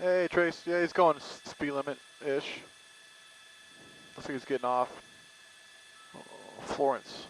Hey, Trace. Yeah, he's going speed limit-ish. Looks like he's getting off. Oh, Florence.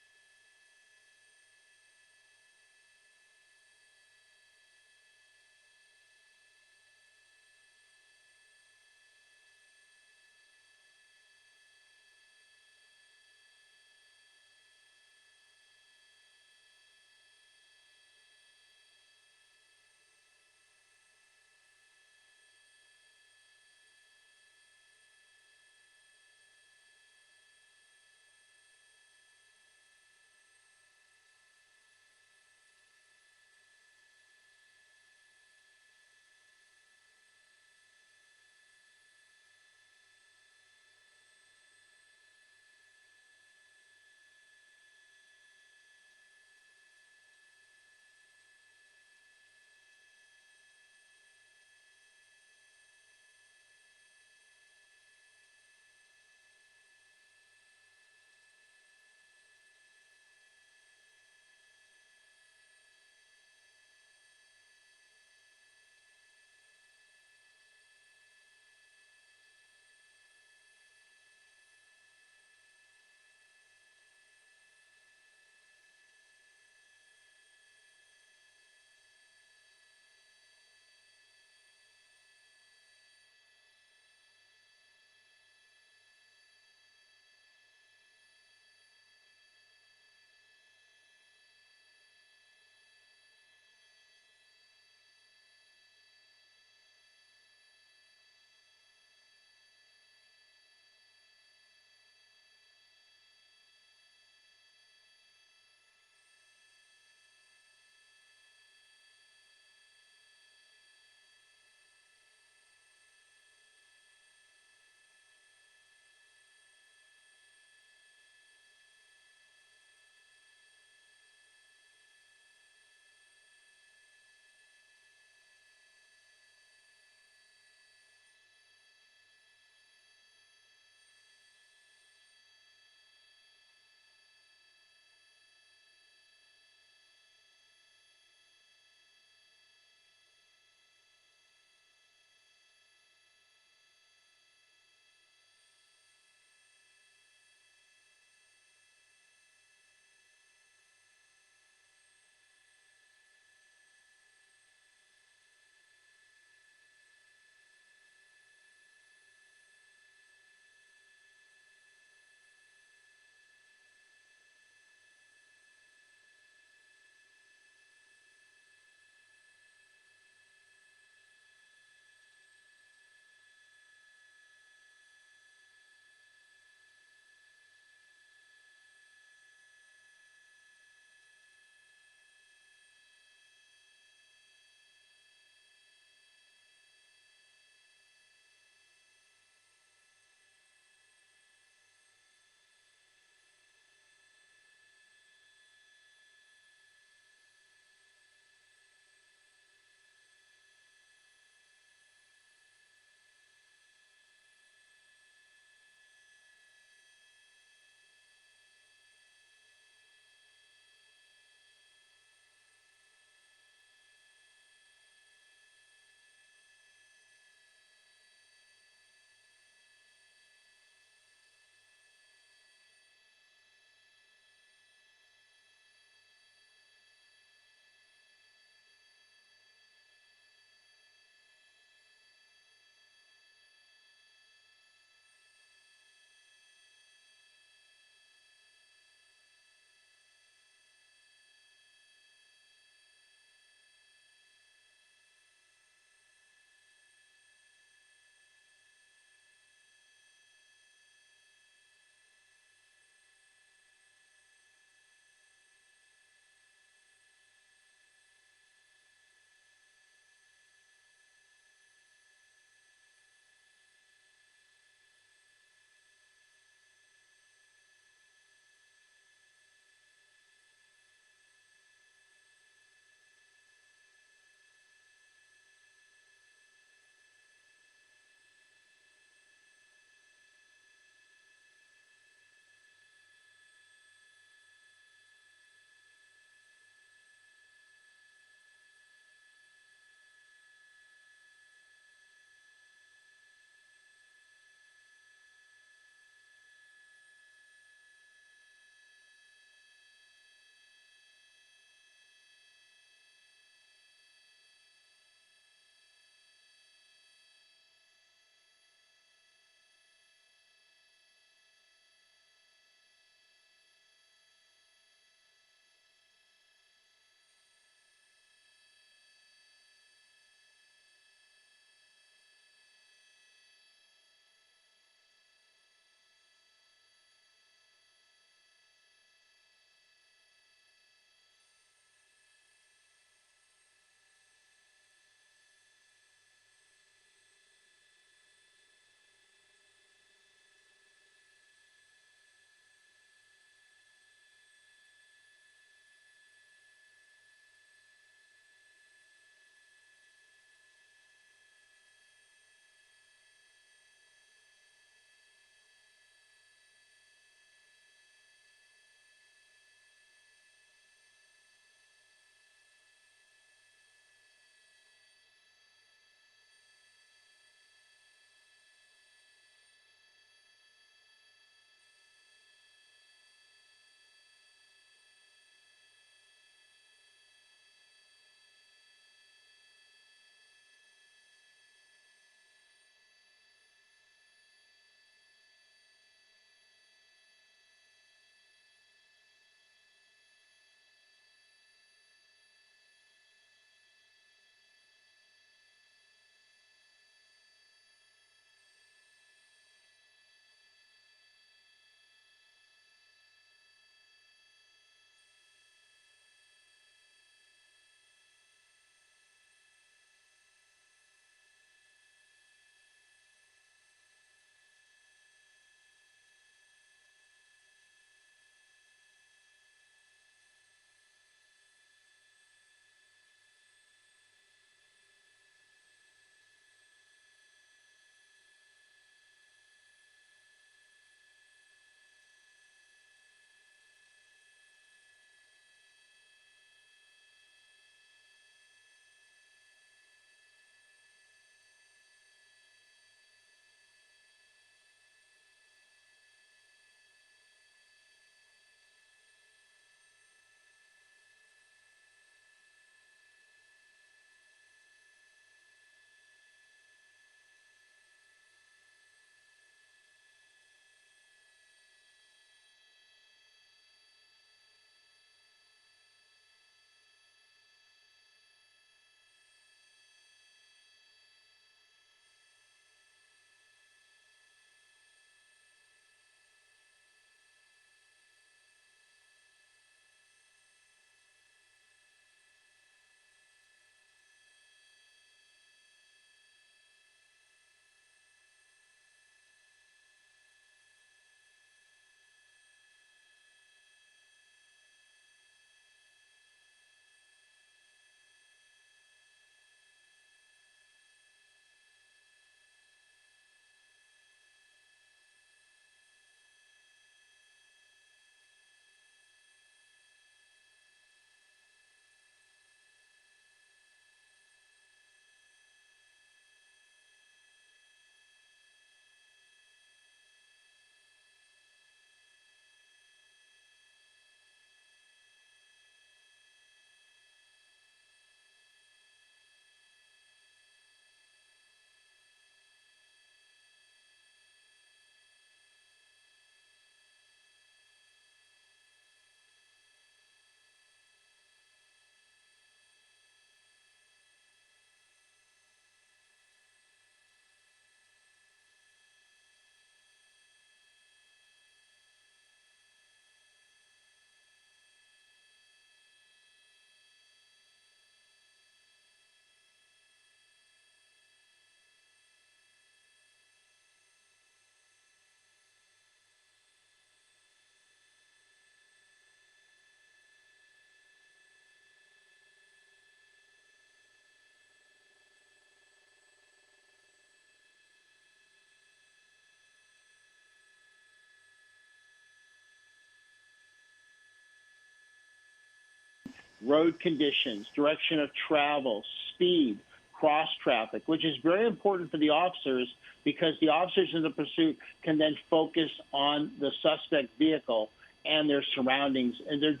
road conditions, direction of travel, speed, cross traffic, which is very important for the officers because the officers in the pursuit can then focus on the suspect vehicle and their surroundings, and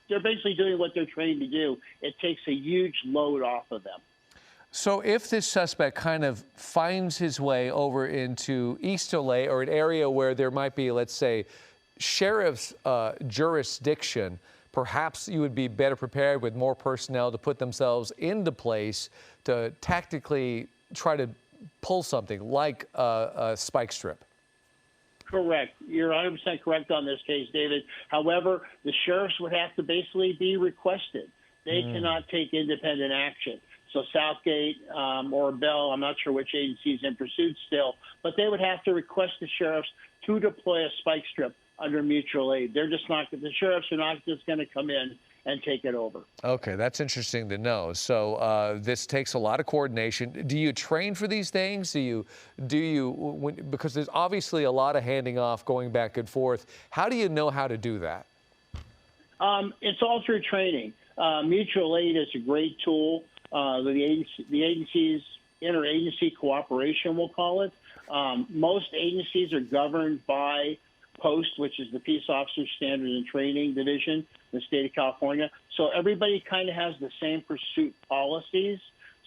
they're basically doing what they're trained to do. It takes a huge load off of them. So if this suspect kind of finds his way over into East LA or an area where there might be, let's say, sheriff's jurisdiction, perhaps you would be better prepared with more personnel to put themselves into place to tactically try to pull something like a spike strip. Correct. You're 100% correct on this case, David. However, the sheriffs would have to basically be requested. They cannot take independent action. So Southgate or Bell, I'm not sure which agency is in pursuit still, but they would have to request the sheriffs to deploy a spike strip under mutual aid. They're just not, the sheriffs are not just going to come in and take it over. Okay, that's interesting to know. So this takes a lot of coordination. Do you train for these things? Because there's obviously a lot of handing off, going back and forth. How do you know how to do that? It's all through training. Mutual aid is a great tool. The agency's interagency cooperation, we'll call it. Most agencies are governed by POST, which is the Peace Officers Standard and Training Division, in the state of California. So everybody kind of has the same pursuit policies.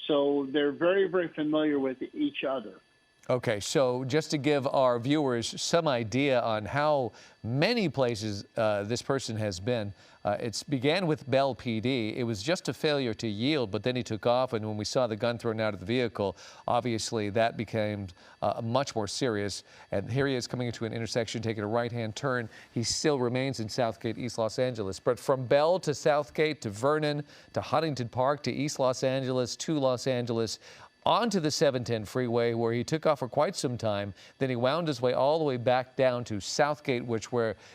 So they're very, very familiar with each other. Okay, so just to give our viewers some idea on how many places this person has been, it began with Bell PD. It was just a failure to yield, but then he took off, and when we saw the gun thrown out of the vehicle, obviously that became much more serious. And here he is coming into an intersection, taking a right-hand turn. He still remains in Southgate, East Los Angeles. But from Bell to Southgate to Vernon to Huntington Park to East Los Angeles to Los Angeles, onto the 710 freeway, where he took off for quite some time. Then he wound his way all the way back down to Southgate, which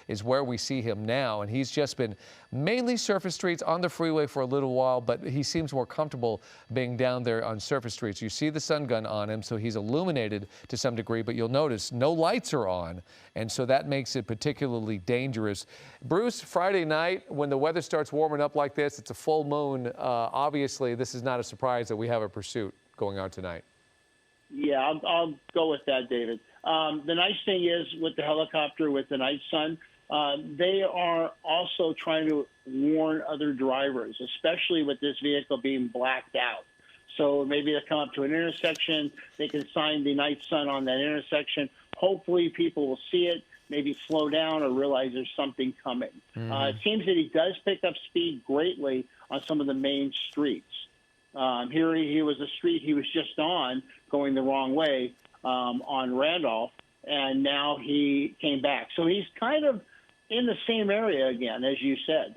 is where we see him now. And he's just been mainly surface streets on the freeway for a little while, but he seems more comfortable being down there on surface streets. You see the sun gun on him, so he's illuminated to some degree, but you'll notice no lights are on, and so that makes it particularly dangerous. Bruce, Friday night, when the weather starts warming up like this, it's a full moon. Obviously, this is not a surprise that we have a pursuit going on tonight. Yeah, I'll go with that, David. The nice thing is with the helicopter, with the night sun, they are also trying to warn other drivers, especially with this vehicle being blacked out. So maybe they'll come up to an intersection, they can shine the night sun on that intersection. Hopefully people will see it, maybe slow down or realize there's something coming. It seems that he does pick up speed greatly on some of the main streets. Here he was a street he was just on, going the wrong way on Randolph, and now he came back. So he's kind of in the same area again, as you said.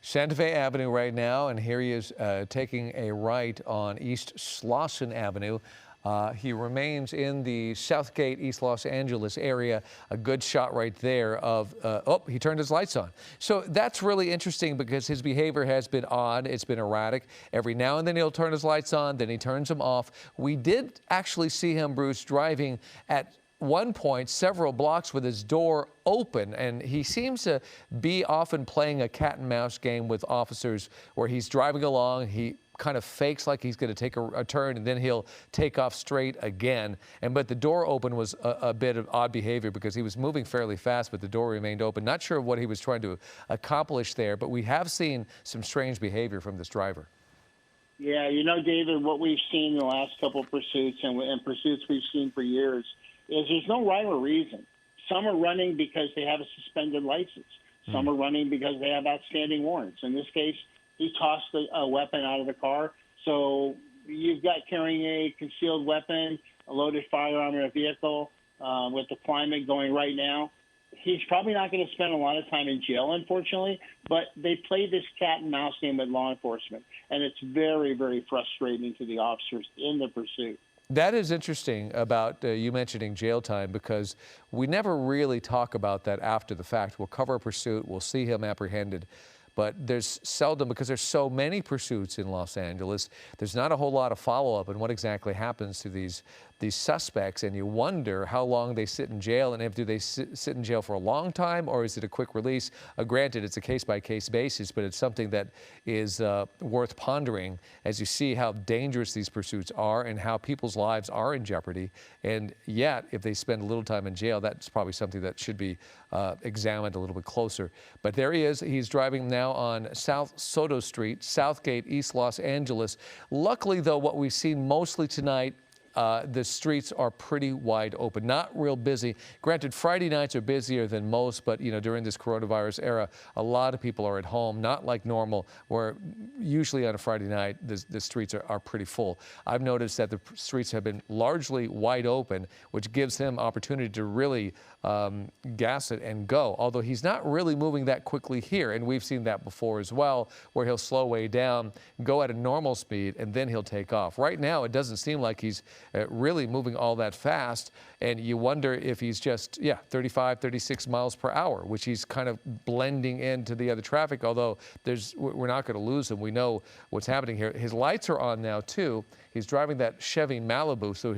Santa Fe Avenue right now, and here he is taking a right on East Slauson Avenue. He remains in the Southgate, East Los Angeles area. A good shot right there of, oh, he turned his lights on. So that's really interesting because his behavior has been odd. It's been erratic. Every now and then he'll turn his lights on, then he turns them off. We did actually see him, Bruce, driving at one point several blocks with his door open, and he seems to be often playing a cat and mouse game with officers where he's driving along, he kind of fakes like he's going to take a turn, and then he'll take off straight again. But the door open was a bit of odd behavior because he was moving fairly fast, but the door remained open. Not sure what he was trying to accomplish there, but we have seen some strange behavior from this driver. Yeah, you know, David, what we've seen in the last couple of pursuits and pursuits we've seen for years is there's no rhyme or reason. Some are running because they have a suspended license. Some are running because they have outstanding warrants. In this case, he tossed a weapon out of the car. So you've got carrying a concealed weapon, a loaded firearm in a vehicle with the climate going right now. He's probably not going to spend a lot of time in jail, unfortunately, but they play this cat and mouse game with law enforcement, and it's very, very frustrating to the officers in the pursuit. That is interesting about you mentioning jail time, because we never really talk about that after the fact. We'll cover a pursuit, we'll see him apprehended. but there's seldom, because there's so many pursuits in Los Angeles, there's not a whole lot of follow-up on what exactly happens to these suspects, and you wonder how long they sit in jail, and do they sit in jail for a long time, or is it a quick release? Granted, it's a case-by-case basis, but it's something that is worth pondering as you see how dangerous these pursuits are and how people's lives are in jeopardy. And yet, if they spend a little time in jail, that's probably something that should be examined a little bit closer. But there he is. He's driving now on South Soto Street, Southgate, East Los Angeles. Luckily, though, what we've seen mostly tonight, the streets are pretty wide open, not real busy. Granted, Friday nights are busier than most, but during this coronavirus era, a lot of people are at home, not like normal, where usually on a Friday night, the streets are pretty full. I've noticed that the streets have been largely wide open, which gives him opportunity to really gas it and go, although he's not really moving that quickly here, and we've seen that before as well, where he'll slow way down, go at a normal speed, and then he'll take off. Right now, it doesn't seem like he's really moving all that fast, and you wonder if he's just 35, 36 miles per hour, which he's kind of blending into the other traffic, although we're not going to lose him. We know what's happening here. His lights are on now too. He's driving that Chevy Malibu, so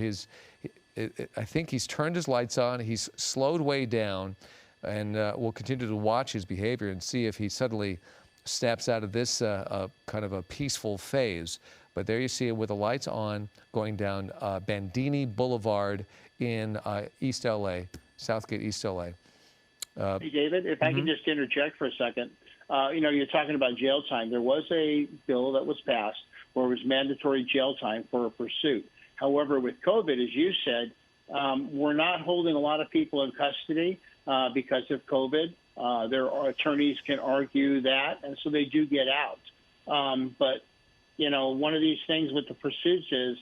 I think he's turned his lights on, he's slowed way down, and we'll continue to watch his behavior and see if he suddenly steps out of this kind of a peaceful phase. But there you see him with the lights on, going down Bandini Boulevard in East LA, Southgate, East LA. Hey, David, if I could just interject for a second. You're talking about jail time. There was a bill that was passed where it was mandatory jail time for a pursuit. However, with COVID, as you said, we're not holding a lot of people in custody because of COVID. Their attorneys can argue that, and so they do get out. But one of these things with the pursuits is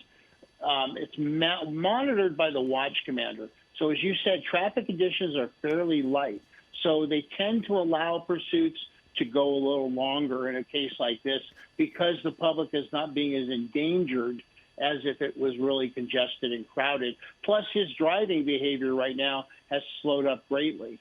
it's monitored by the watch commander. So as you said, traffic conditions are fairly light. So they tend to allow pursuits to go a little longer in a case like this because the public is not being as endangered as if it was really congested and crowded. Plus, his driving behavior right now has slowed up greatly.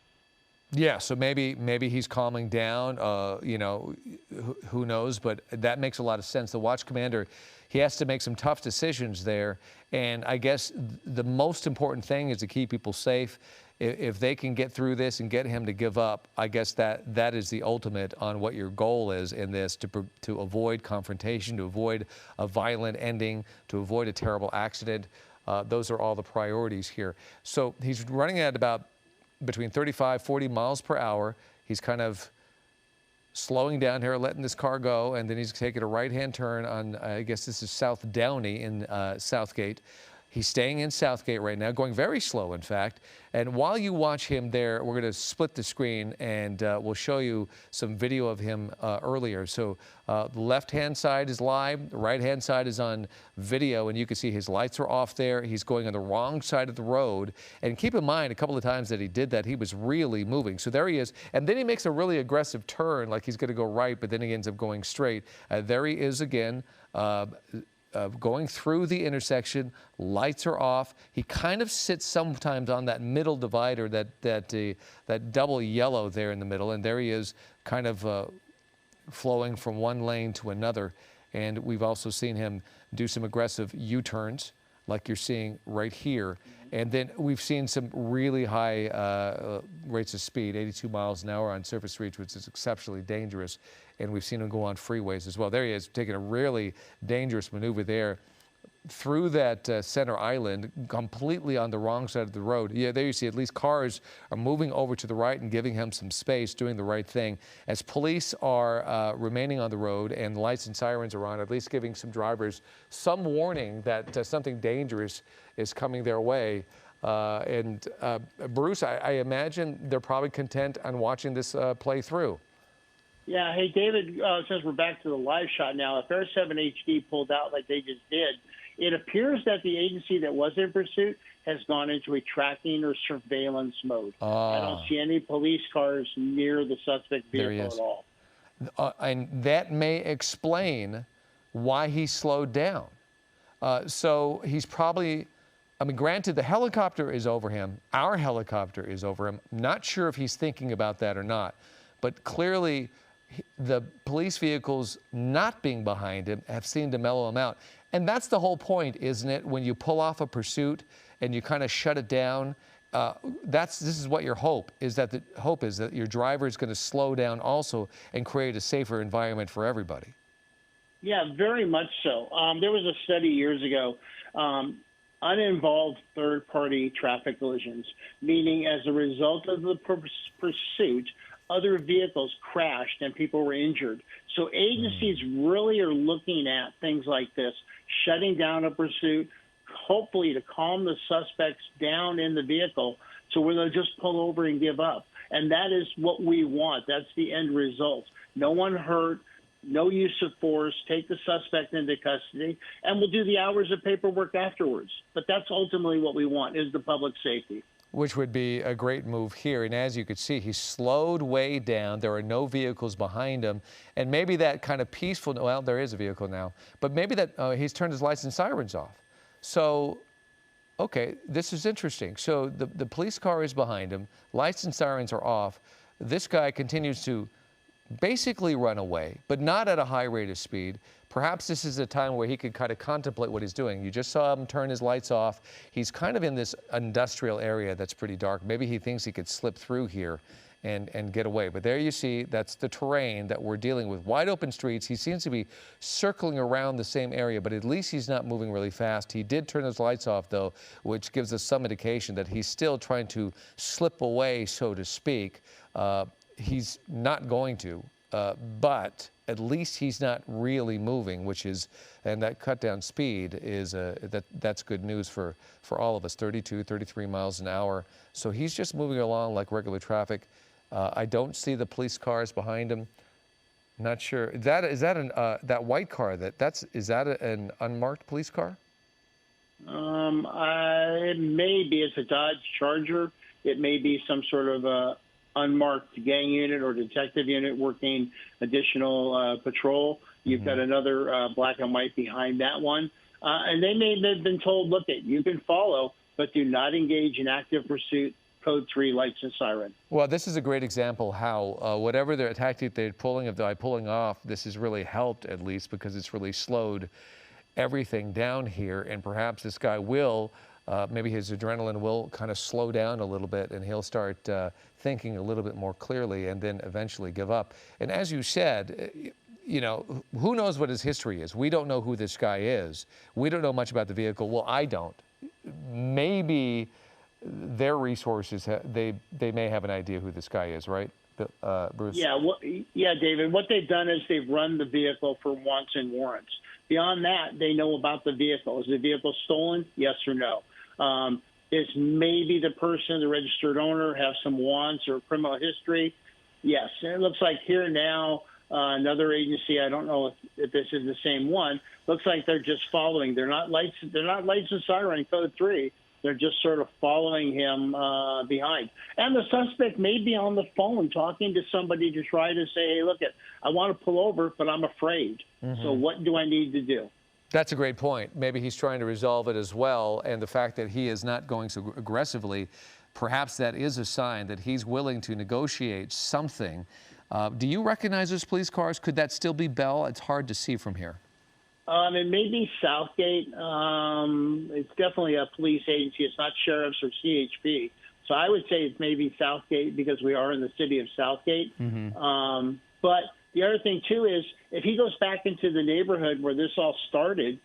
Yeah, so maybe he's calming down, who knows, but that makes a lot of sense. The watch commander, he has to make some tough decisions there, and I guess the most important thing is to keep people safe. If they can get through this and get him to give up, I guess that is the ultimate on what your goal is in this, to avoid confrontation, to avoid a violent ending, to avoid a terrible accident. Those are all the priorities here. So he's running at about between 35, 40 miles per hour. He's kind of slowing down here, letting this car go, and then he's taking a right-hand turn on, I guess this is South Downey in Southgate. He's staying in Southgate right now, going very slow, in fact. And while you watch him there, we're going to split the screen, and we'll show you some video of him earlier. So the left-hand side is live, the right-hand side is on video, and you can see his lights are off there. He's going on the wrong side of the road. And keep in mind, a couple of times that he did that, he was really moving. So there he is. And then he makes a really aggressive turn, like he's going to go right, but then he ends up going straight. There he is again. Going through the intersection, lights are off. He kind of sits sometimes on that middle divider, that double yellow there in the middle, and there he is, kind of flowing from one lane to another. And we've also seen him do some aggressive U-turns, like you're seeing right here. And then we've seen some really high rates of speed, 82 miles an hour on surface streets, which is exceptionally dangerous. And we've seen him go on freeways as well. There he is, taking a really dangerous maneuver there through that center island, completely on the wrong side of the road. Yeah, there you see, at least cars are moving over to the right and giving him some space, doing the right thing. As police are remaining on the road and lights and sirens are on, at least giving some drivers some warning that something dangerous is coming their way. Bruce, I imagine they're probably content on watching this play through. Yeah. Hey, David, since we're back to the live shot now, if Air 7 HD pulled out like they just did, it appears that the agency that was in pursuit has gone into a tracking or surveillance mode. I don't see any police cars near the suspect vehicle at all. And that may explain why he slowed down. So he's probably, I mean, granted, the helicopter is over him. Our helicopter is over him. Not sure if he's thinking about that or not. But clearly, the police vehicles not being behind him have seemed to mellow him out. And that's the whole point, isn't it? When you pull off a pursuit and you kind of shut it down, this is what your hope is, that the hope is that your driver is going to slow down also and create a safer environment for everybody. Yeah, very much so. There was a study years ago, uninvolved third-party traffic collisions, meaning as a result of the pursuit, other vehicles crashed and people were injured. So agencies really are looking at things like this, shutting down a pursuit, hopefully to calm the suspects down in the vehicle so where they'll just pull over and give up. And that is what we want. That's the end result. No one hurt, no use of force, take the suspect into custody, and we'll do the hours of paperwork afterwards. But that's ultimately what we want, is the public safety. Which would be a great move here. And as you could see, he slowed way down. There are no vehicles behind him. And maybe that kind of peaceful, well, there is a vehicle now, but maybe that he's turned his lights and sirens off. So, okay, this is interesting. So the police car is behind him. Lights and sirens are off. This guy continues to basically run away, but not at a high rate of speed. Perhaps this is a time where he could kind of contemplate what he's doing. You just saw him turn his lights off. He's kind of in this industrial area that's pretty dark. Maybe he thinks he could slip through here and get away. But there you see, that's the terrain that we're dealing with. Wide open streets. He seems to be circling around the same area, but at least he's not moving really fast. He did turn his lights off, though, which gives us some indication that he's still trying to slip away, so to speak. He's not going to, but at least he's not really moving, which is, and that cut down speed is, that's good news for all of us, 32, 33 miles an hour. So he's just moving along like regular traffic. I don't see the police cars behind him. Not sure. Is that white car, is that an unmarked police car? It may be. It's a Dodge Charger. It may be some sort of unmarked gang unit or detective unit working additional patrol. You've got another black and white behind that one. And they may have been told, look, you can follow, but do not engage in active pursuit, code 3, lights and siren. Well, this is a great example how whatever their tactic they're pulling off, this has really helped, at least, because it's really slowed everything down here. And perhaps this guy will, maybe his adrenaline will kind of slow down a little bit, and he'll start thinking a little bit more clearly and then eventually give up. And as you said, you know, who knows what his history is? We don't know who this guy is. We don't know much about the vehicle. Well, I don't. Maybe their resources, they may have an idea who this guy is, right, Bruce? Yeah, David. What they've done is they've run the vehicle for wants and warrants. Beyond that, they know about the vehicle. Is the vehicle stolen? Yes or no? Is maybe the person, the registered owner, have some wants or criminal history? Yes. And it looks like here now, another agency, I don't know if this is the same one, looks like they're just following. They're not lights and siren code 3. They're just sort of following him behind. And the suspect may be on the phone talking to somebody to try to say, hey, look, I want to pull over, but I'm afraid. So what do I need to do? That's a great point. Maybe he's trying to resolve it as well. And the fact that he is not going so aggressively, perhaps that is a sign that he's willing to negotiate something. Do you recognize those police cars? Could that still be Bell? It's hard to see from here. It may be Southgate. It's definitely a police agency. It's not sheriffs or CHP. So I would say it's maybe Southgate because we are in the city of Southgate. But the other thing, too, is if he goes back into the neighborhood where this all started,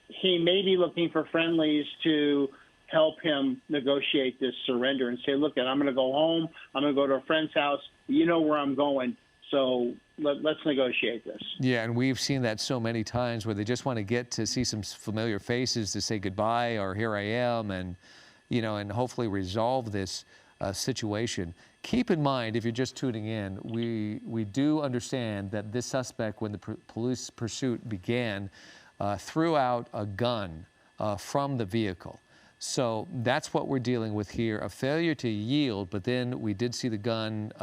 he may be looking for friendlies to help him negotiate this surrender and say, look, I'm going to go home. I'm going to go to a friend's house. You know where I'm going. So let's negotiate this. Yeah, and we've seen that so many times where they just want to get to see some familiar faces to say goodbye or here I am, and, you know, and hopefully resolve this situation. Keep in mind, if you're just tuning in, we do understand that this suspect, when the police pursuit began, threw out a gun from the vehicle. So that's what we're dealing with here, a failure to yield, but then we did see the gun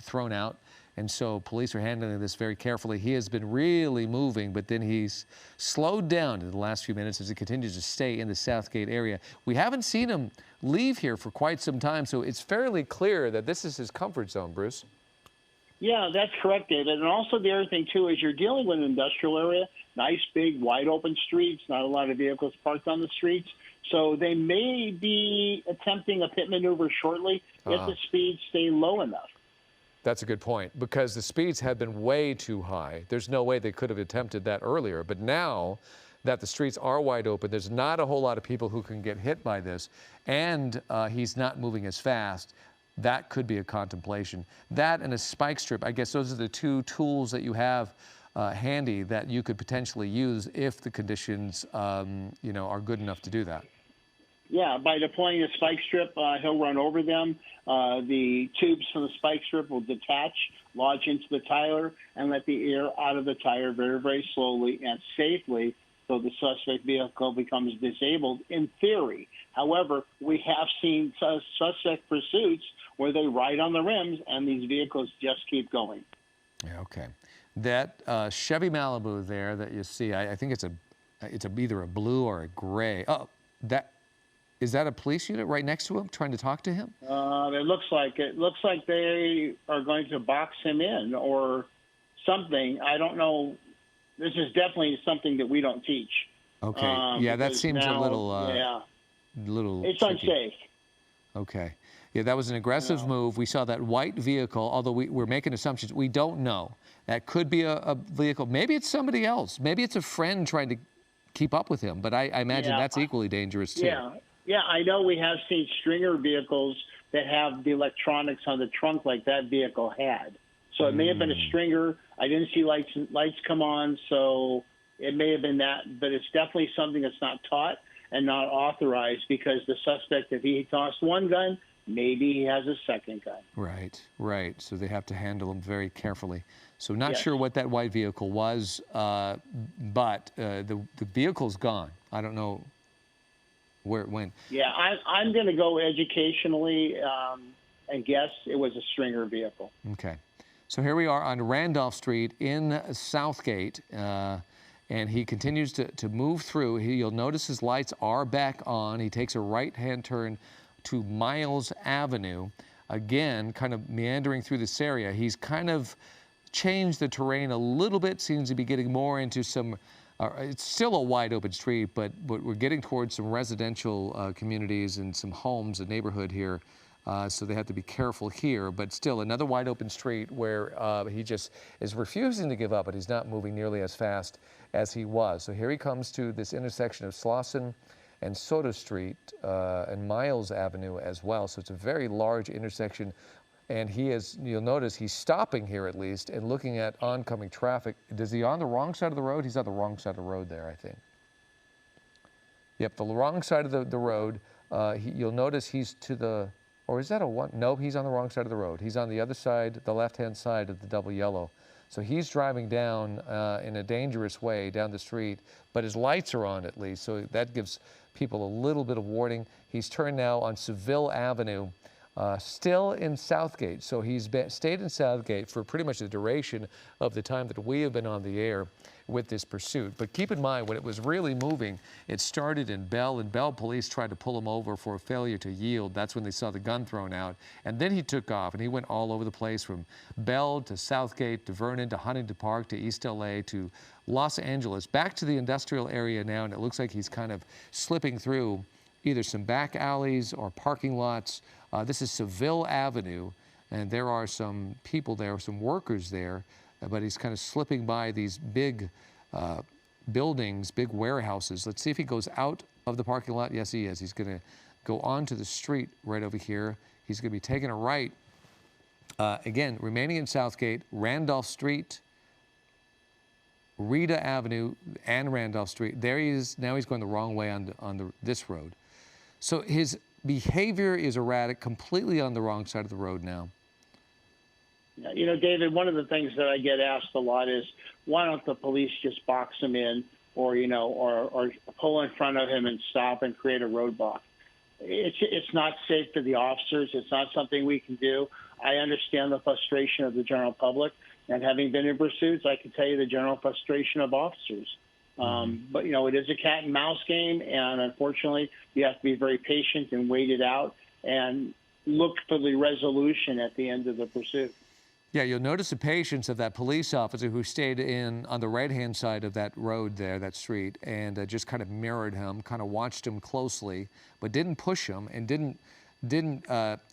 thrown out. And so police are handling this very carefully. He has been really moving, but then he's slowed down in the last few minutes as he continues to stay in the Southgate area. We haven't seen him leave here for quite some time, so it's fairly clear that this is his comfort zone, Bruce. Yeah, that's correct, David. And also the other thing, too, is you're dealing with an industrial area, nice, big, wide open streets, not a lot of vehicles parked on the streets. So they may be attempting a pit maneuver shortly if the speeds stay low enough. That's a good point, because the speeds have been way too high. There's no way they could have attempted that earlier. But now that the streets are wide open, there's not a whole lot of people who can get hit by this, and he's not moving as fast. That could be a contemplation. That and a spike strip, I guess those are the two tools that you have handy that you could potentially use if the conditions, you know, are good enough to do that. Yeah, by deploying a spike strip, he'll run over them. The tubes from the spike strip will detach, lodge into the tire, and let the air out of the tire very, very slowly and safely, so the suspect vehicle becomes disabled in theory. However, we have seen suspect pursuits where they ride on the rims and these vehicles just keep going. Yeah, okay. That Chevy Malibu there that you see, I think it's either a blue or a gray. Oh, is that a police unit right next to him trying to talk to him? It looks like it. Looks like they are going to box him in or something. I don't know. This is definitely something that we don't teach. Okay. Yeah, that seems now, a little. Yeah. Little. It's tricky. unsafe. Okay. Yeah, that was an aggressive move. We saw that white vehicle, although we're making assumptions. We don't know. That could be a vehicle. Maybe it's somebody else. Maybe it's a friend trying to keep up with him. But I imagine that's equally dangerous, too. Yeah. Yeah, I know we have seen Stringer vehicles that have the electronics on the trunk like that vehicle had. So it may have been a Stringer. I didn't see lights come on, so it may have been that. But it's definitely something that's not taught and not authorized, because the suspect, if he tossed one gun, maybe he has a second gun. Right, right. So they have to handle them very carefully. So not sure what that white vehicle was, but the vehicle's gone. I don't know where it went. Yeah, I'm going to go educationally and guess it was a Stringer vehicle. Okay. So here we are on Randolph Street in Southgate, and he continues to move through. You'll notice his lights are back on. He takes a right-hand turn to Miles Avenue, again, kind of meandering through this area. He's kind of changed the terrain a little bit, seems to be getting more into some, it's still a wide open street, but we're getting towards some residential communities and some homes, a neighborhood here. So they have to be careful here, but still another wide open street where he just is refusing to give up, but he's not moving nearly as fast as he was. So here he comes to this intersection of Slauson and Soda Street and Miles Avenue as well. So it's a very large intersection, and he is, you'll notice he's stopping here at least and looking at oncoming traffic. Is he on the wrong side of the road? He's on the wrong side of the road there, I think. Yep, the wrong side of the road. You'll notice he's to the, or is that a one? No, he's on the wrong side of the road. He's on the other side, the left-hand side of the double yellow. So he's driving down in a dangerous way down the street, but his lights are on at least, so that gives people a little bit of warning. He's turned now on Seville Avenue, still in Southgate. So he's stayed in Southgate for pretty much the duration of the time that we have been on the air with this pursuit. But keep in mind, when it was really moving, it started in Bell, and Bell police tried to pull him over for a failure to yield. That's when they saw the gun thrown out. And then he took off, and he went all over the place, from Bell to Southgate to Vernon to Huntington Park to East LA to Los Angeles, back to the industrial area now, and it looks like he's kind of slipping through either some back alleys or parking lots. This is Seville Avenue, and there are some people there, some workers there, but he's kind of slipping by these big buildings, big warehouses. Let's see if he goes out of the parking lot. Yes, he is. He's going to go onto the street right over here. He's going to be taking a right. Again, remaining in Southgate, Randolph Street, Rita Avenue, and Randolph Street. There he is. Now he's going the wrong way on this road. So his behavior is erratic, completely on the wrong side of the road now. You know, David, one of the things that I get asked a lot is, why don't the police just box him in, or, you know, or pull in front of him and stop and create a roadblock? It's not safe for the officers. It's not something we can do. I understand the frustration of the general public, and having been in pursuits, I can tell you the general frustration of officers. But, you know, it is a cat and mouse game, and unfortunately, you have to be very patient and wait it out and look for the resolution at the end of the pursuit. Yeah, you'll notice the patience of that police officer who stayed in on the right-hand side of that road there, that street, and just kind of mirrored him, kind of watched him closely, but didn't push him and didn't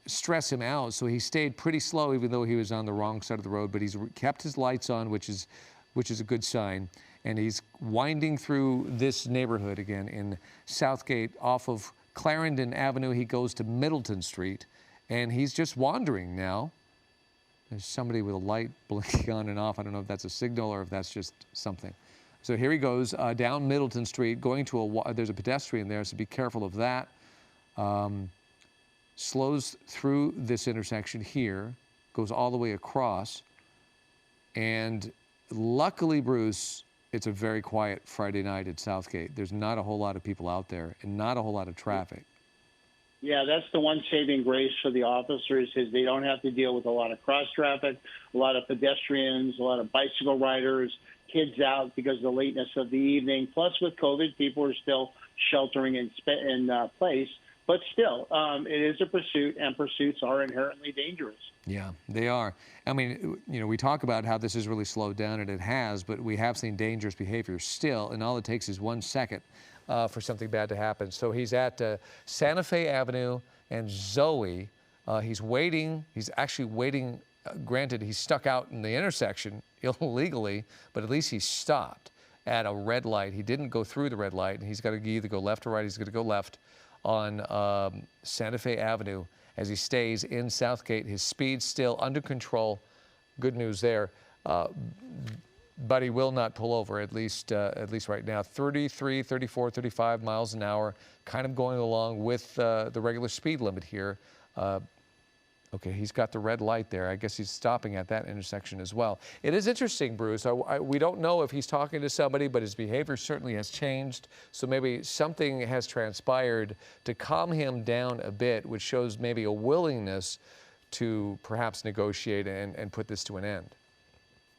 stress him out. So he stayed pretty slow, even though he was on the wrong side of the road. But he's kept his lights on, which is a good sign. And he's winding through this neighborhood again in Southgate off of Clarendon Avenue. He goes to Middleton Street, and he's just wandering now. There's somebody with a light blinking on and off. I don't know if that's a signal or if that's just something. So here he goes down Middleton Street, going to there's a pedestrian there, so be careful of that. Slows through this intersection here, goes all the way across. And luckily, Bruce, it's a very quiet Friday night at Southgate. There's not a whole lot of people out there and not a whole lot of traffic. Yeah, that's the one saving grace for the officers is they don't have to deal with a lot of cross traffic, a lot of pedestrians, a lot of bicycle riders, kids out because of the lateness of the evening. Plus, with COVID, people are still sheltering in place. But still, it is a pursuit, and pursuits are inherently dangerous. Yeah, they are. I mean, we talk about how this has really slowed down, and it has, but we have seen dangerous behavior still, and all it takes is 1 second for something bad to happen. So he's at Santa Fe Avenue and Zoe. He's waiting. He's actually waiting. Granted, he's stuck out in the intersection illegally, but at least he stopped at a red light. He didn't go through the red light, and he's got to either go left or right. He's going to go left on Santa Fe Avenue as he stays in Southgate. His speed's still under control. Good news there. But he will not pull over, at least right now. 33, 34, 35 miles an hour, kind of going along with the regular speed limit here. Okay, he's got the red light there. I guess he's stopping at that intersection as well. It is interesting, Bruce. We don't know if he's talking to somebody, but his behavior certainly has changed. So maybe something has transpired to calm him down a bit, which shows maybe a willingness to perhaps negotiate and put this to an end.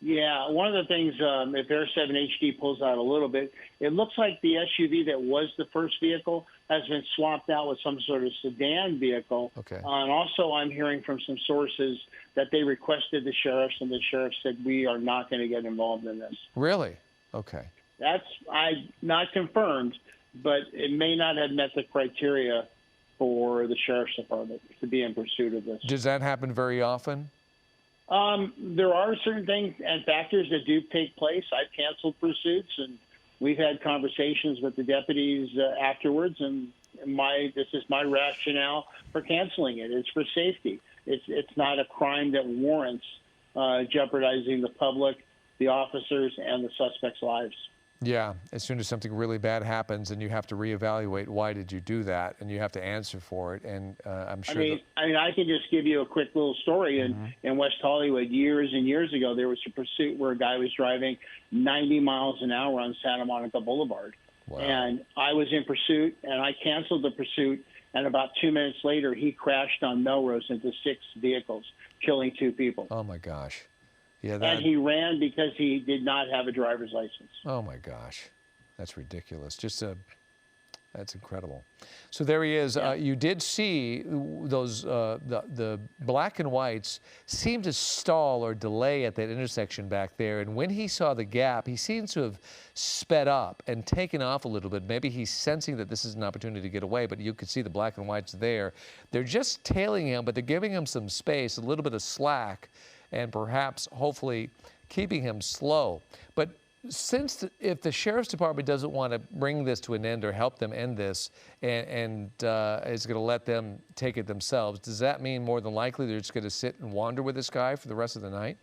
Yeah, one of the things, if Air 7 HD pulls out a little bit, it looks like the SUV that was the first vehicle has been swapped out with some sort of sedan vehicle. Okay. And also I'm hearing from some sources that they requested the sheriffs, and the sheriff said, we are not going to get involved in this. Really? Okay. That's not confirmed, but it may not have met the criteria for the sheriff's department to be in pursuit of this. Does that happen very often? There are certain things and factors that do take place. I've canceled pursuits, and we've had conversations with the deputies afterwards, and this is my rationale for canceling it. It's for safety. It's not a crime that warrants jeopardizing the public, the officers, and the suspects' lives. Yeah, as soon as something really bad happens, and you have to reevaluate why did you do that, and you have to answer for it. And I'm sure. I can just give you a quick little story. In West Hollywood, years and years ago, there was a pursuit where a guy was driving 90 miles an hour on Santa Monica Boulevard. Wow. And I was in pursuit, and I canceled the pursuit. And about 2 minutes later, he crashed on Melrose into 6 vehicles, killing 2 people. Oh my gosh. Yeah, and he ran because he did not have a driver's license. Oh my gosh, that's ridiculous. That's incredible. So there he is. Yeah. You did see those the black and whites seem to stall or delay at that intersection back there. And when he saw the gap, he seems to have sped up and taken off a little bit. Maybe he's sensing that this is an opportunity to get away, but you could see the black and whites there. They're just tailing him, but they're giving him some space, a little bit of slack, and perhaps, hopefully, keeping him slow. But if the sheriff's department doesn't want to bring this to an end or help them end this and is going to let them take it themselves, does that mean more than likely they're just going to sit and wander with this guy for the rest of the night?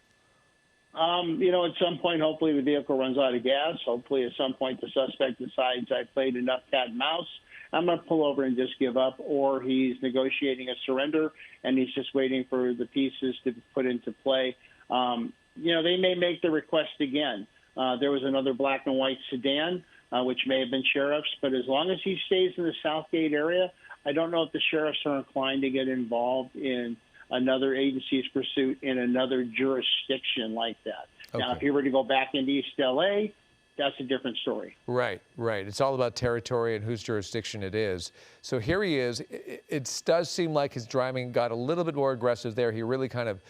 At some point, hopefully the vehicle runs out of gas. Hopefully at some point the suspect decides I played enough cat and mouse. I'm going to pull over and just give up, or he's negotiating a surrender and he's just waiting for the pieces to be put into play. They may make the request again. There was another black and white sedan, which may have been sheriff's, but as long as he stays in the Southgate area, I don't know if the sheriffs are inclined to get involved in another agency's pursuit in another jurisdiction like that. Okay. Now, if he were to go back into East L.A., that's a different story. Right, right. It's all about territory and whose jurisdiction it is. So here he is. It does seem like his driving got a little bit more aggressive there. He really kind of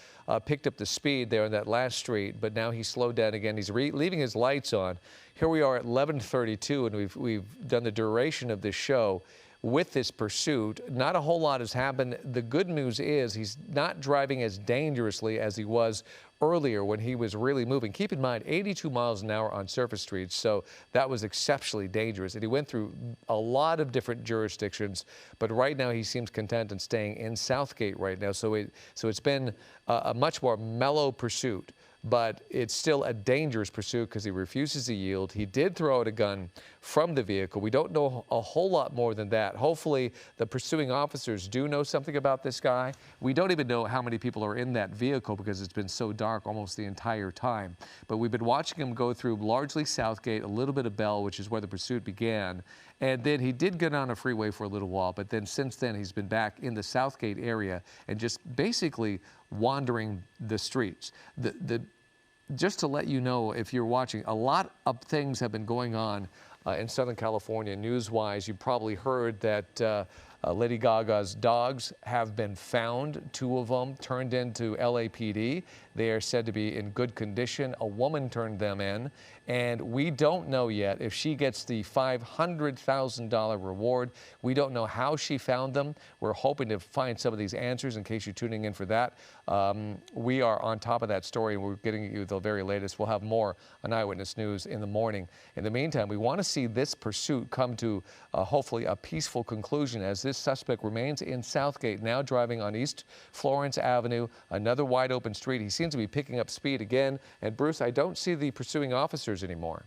picked up the speed there on that last street, but now he slowed down again. He's leaving his lights on. Here we are at 11:32, and we've done the duration of this show with this pursuit. Not a whole lot has happened. The good news is he's not driving as dangerously as he was earlier when he was really moving. Keep in mind, 82 miles an hour on surface streets, so that was exceptionally dangerous. And he went through a lot of different jurisdictions, but right now he seems content in staying in Southgate right now. So it's been a much more mellow pursuit. But it's still a dangerous pursuit because he refuses to yield. He did throw out a gun from the vehicle. We don't know a whole lot more than that. Hopefully, the pursuing officers do know something about this guy. We don't even know how many people are in that vehicle because it's been so dark almost the entire time. But we've been watching him go through largely Southgate, a little bit of Bell, which is where the pursuit began. And then he did get on a freeway for a little while, but then since then he's been back in the Southgate area and just basically wandering the streets. Just to let you know, if you're watching, a lot of things have been going on in Southern California news-wise. You probably heard that Lady Gaga's dogs have been found, 2 of them turned into LAPD. They are said to be in good condition. A woman turned them in, and we don't know yet if she gets the $500,000 reward. We don't know how she found them. We're hoping to find some of these answers in case you're tuning in for that. We are on top of that story, and we're getting you the very latest. We'll have more on Eyewitness News in the morning. In the meantime, we want to see this pursuit come to hopefully a peaceful conclusion as this suspect remains in Southgate, now driving on East Florence Avenue, another wide open street. He seems to be picking up speed again. And Bruce, I don't see the pursuing officers anymore.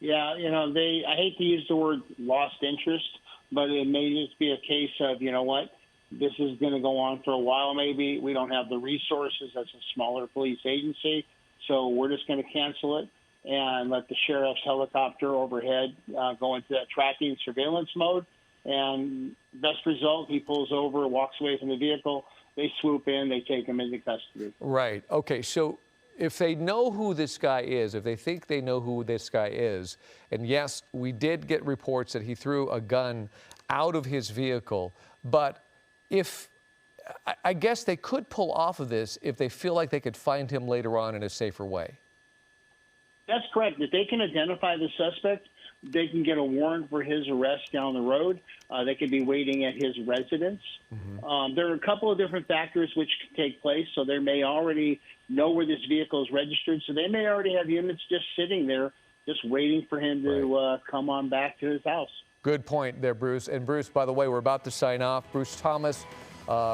Yeah, I hate to use the word lost interest, but it may just be a case of, you know what, this is going to go on for a while maybe. We don't have the resources. That's a smaller police agency. So we're just going to cancel it and let the sheriff's helicopter overhead go into that tracking surveillance mode. And best result, he pulls over, walks away from the vehicle. They swoop in, they take him into custody. Right. Okay. So if they know who this guy is, if they think they know who this guy is, and yes, we did get reports that he threw a gun out of his vehicle, but I guess they could pull off of this if they feel like they could find him later on in a safer way. That's correct. If they can identify the suspect, they can get a warrant for his arrest down the road. They could be waiting at his residence. Mm-hmm. There are a couple of different factors which can take place. So they may already know where this vehicle is registered. So they may already have units just sitting there, just waiting for him to come on back to his house. Good point there, Bruce. And Bruce, by the way, we're about to sign off. Bruce Thomas,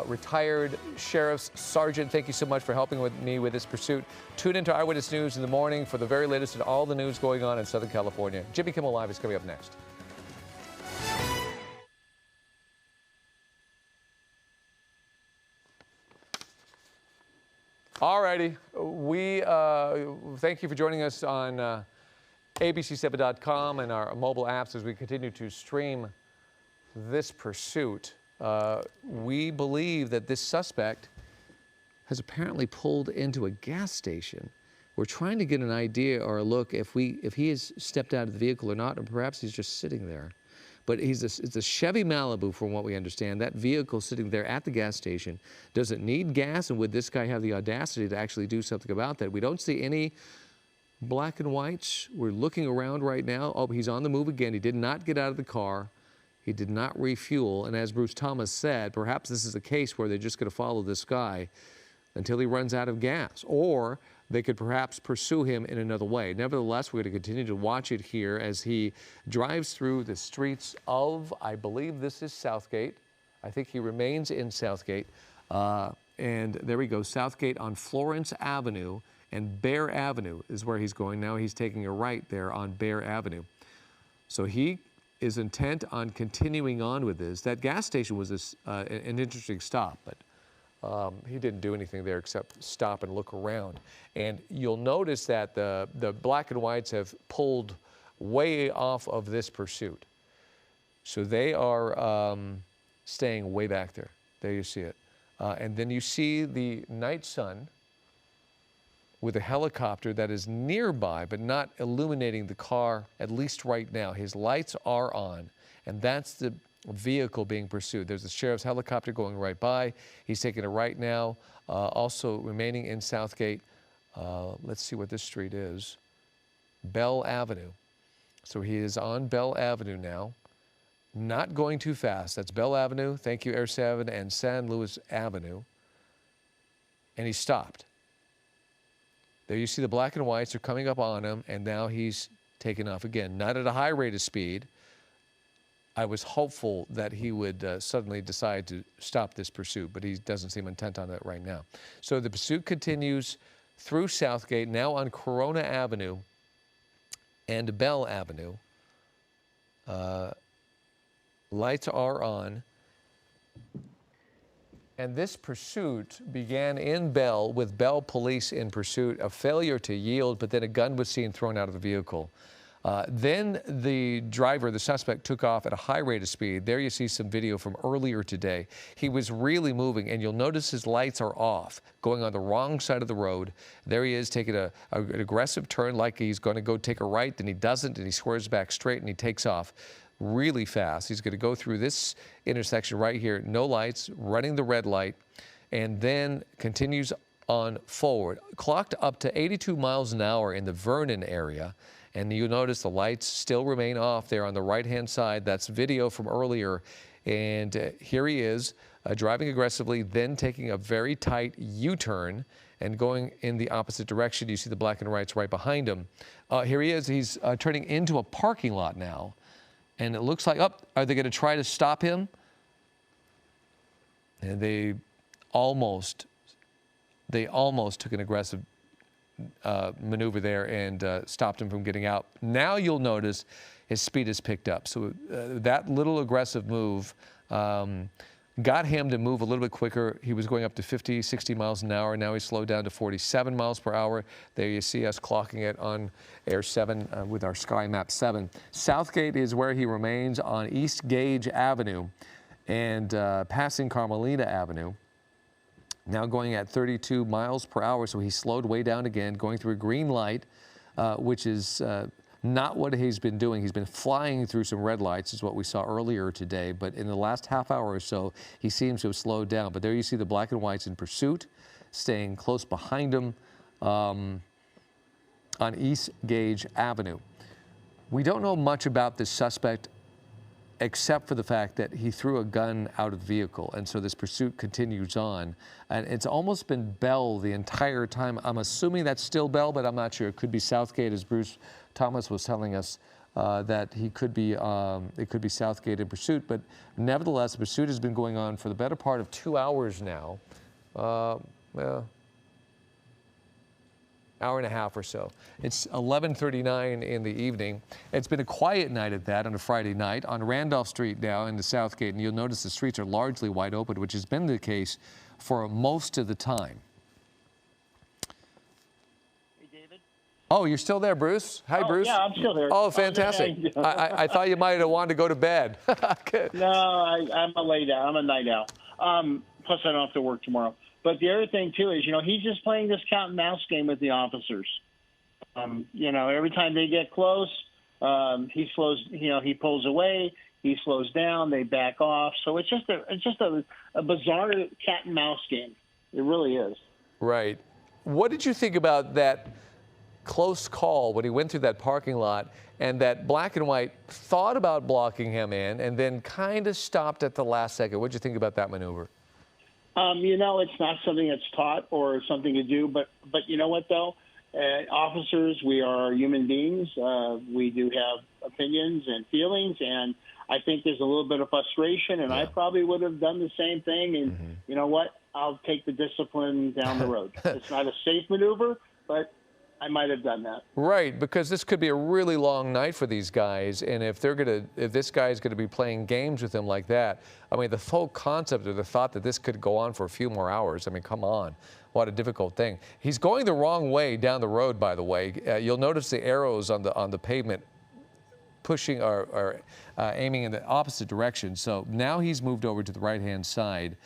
retired sheriff's sergeant, thank you so much for helping me with this pursuit. Tune into Eyewitness News in the morning for the very latest and all the news going on in Southern California. Jimmy Kimmel Live is coming up next. All righty. We thank you for joining us on ABC7.com and our mobile apps as we continue to stream this pursuit. We believe that this suspect has apparently pulled into a gas station. We're trying to get an idea or a look if he has stepped out of the vehicle or not, and perhaps he's just sitting there. But it's a Chevy Malibu, from what we understand. That vehicle sitting there at the gas station doesn't need gas, and would this guy have the audacity to actually do something about that? We don't see any black and whites. We're looking around right now. Oh, he's on the move again. He did not get out of the car. He did not refuel. And as Bruce Thomas said, perhaps this is a case where they're just going to follow this guy until he runs out of gas. Or they could perhaps pursue him in another way. Nevertheless, we're going to continue to watch it here as he drives through the streets of, I believe this is Southgate. I think he remains in Southgate. And there we go, Southgate on Florence Avenue, and Bear Avenue is where he's going. Now he's taking a right there on Bear Avenue. So he is intent on continuing on with this. That gas station was an interesting stop, but he didn't do anything there except stop and look around. And you'll notice that the black and whites have pulled way off of this pursuit. So they are staying way back there. There you see it. And then you see the night sun with a helicopter that is nearby but not illuminating the car, at least right now. His lights are on, and that's the vehicle being pursued. There's the sheriff's helicopter going right by. He's taking a right now, also remaining in Southgate. Let's see what this street is. Bell Avenue. So he is on Bell Avenue now, not going too fast. That's Bell Avenue, thank you, Air 7, and San Luis Avenue. And he stopped. There you see the black and whites are coming up on him, and now he's taking off again. Not at a high rate of speed. I was hopeful that he would suddenly decide to stop this pursuit, but he doesn't seem intent on that right now. So the pursuit continues through Southgate, now on Corona Avenue and Bell Avenue. Lights are on. And this pursuit began in Bell with Bell police in pursuit, a failure to yield, but then a gun was seen thrown out of the vehicle. Then the driver, the suspect, took off at a high rate of speed. There you see some video from earlier today. He was really moving, and you'll notice his lights are off, going on the wrong side of the road. There he is taking an aggressive turn like he's going to go take a right, then he doesn't, and he swerves back straight, and he takes off really fast. He's going to go through this intersection right here, no lights, running the red light, and then continues on forward. Clocked up to 82 miles an hour in the Vernon area. And you'll notice the lights still remain off there on the right-hand side. That's video from earlier. And here he is driving aggressively, then taking a very tight U-turn and going in the opposite direction. You see the black and whites right behind him. Here he is. He's turning into a parking lot now. And it looks like, are they going to try to stop him? And they almost took an aggressive maneuver there and stopped him from getting out. Now you'll notice his speed has picked up. So that little aggressive move got him to move a little bit quicker. He was going up to 50, 60 miles an hour. Now he's slowed down to 47 miles per hour. There you see us clocking it on Air 7 with our Sky Map 7. Southgate is where he remains on East Gage Avenue and passing Carmelita Avenue. Now going at 32 miles per hour, so he slowed way down again, going through a green light, which is not what he's been doing. He's been flying through some red lights, is what we saw earlier today, but in the last half hour or so, he seems to have slowed down. But there you see the black and whites in pursuit, staying close behind him on East Gage Avenue. We don't know much about this suspect except for the fact that he threw a gun out of the vehicle, and so this pursuit continues on. And it's almost been Bell the entire time. I'm assuming that's still Bell, but I'm not sure. It could be Southgate, as Bruce Thomas was telling us that he could be, it could be Southgate in pursuit. But nevertheless, the pursuit has been going on for the better part of 2 hours now. Hour and a half or so. It's 11:39 in the evening. It's been a quiet night at that on a Friday night on Randolph Street now in the Southgate, and you'll notice the streets are largely wide open, which has been the case for most of the time. Hey, David? Oh, you're still there, Bruce? Hi, Bruce. Yeah, I'm still there. Oh, fantastic. I thought you might have wanted to go to bed. No, I'm a late owl. I'm a night owl. Plus, I don't have to work tomorrow. But the other thing, too, is, he's just playing this cat and mouse game with the officers. Every time they get close, he slows, he pulls away, he slows down, they back off. So it's just a bizarre cat and mouse game. It really is. Right. What did you think about that close call when he went through that parking lot and that black and white thought about blocking him in and then kind of stopped at the last second? What did you think about that maneuver? It's not something that's taught or something to do, but you know what, though? Officers, we are human beings. We do have opinions and feelings, and I think there's a little bit of frustration, and I probably would have done the same thing, and you know what? I'll take the discipline down the road. It's not a safe maneuver, but I might have done that. Right, because this could be a really long night for these guys, and if this guy is going to be playing games with them like that, I mean, the whole concept or the thought that this could go on for a few more hours, I mean, come on. What a difficult thing. He's going the wrong way down the road, by the way. You'll notice the arrows on the pavement pushing or aiming in the opposite direction. So now he's moved over to the right-hand side.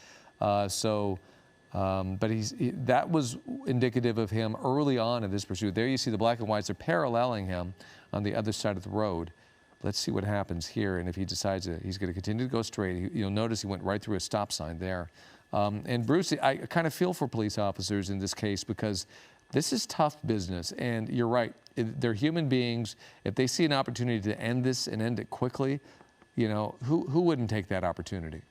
So But that was indicative of him early on in this pursuit. There you see the black and whites are paralleling him on the other side of the road. Let's see what happens here, and if he decides that he's going to continue to go straight. You'll notice he went right through a stop sign there. And Bruce, I kind of feel for police officers in this case because this is tough business, and you're right. They're human beings. If they see an opportunity to end this and end it quickly, you know, who wouldn't take that opportunity?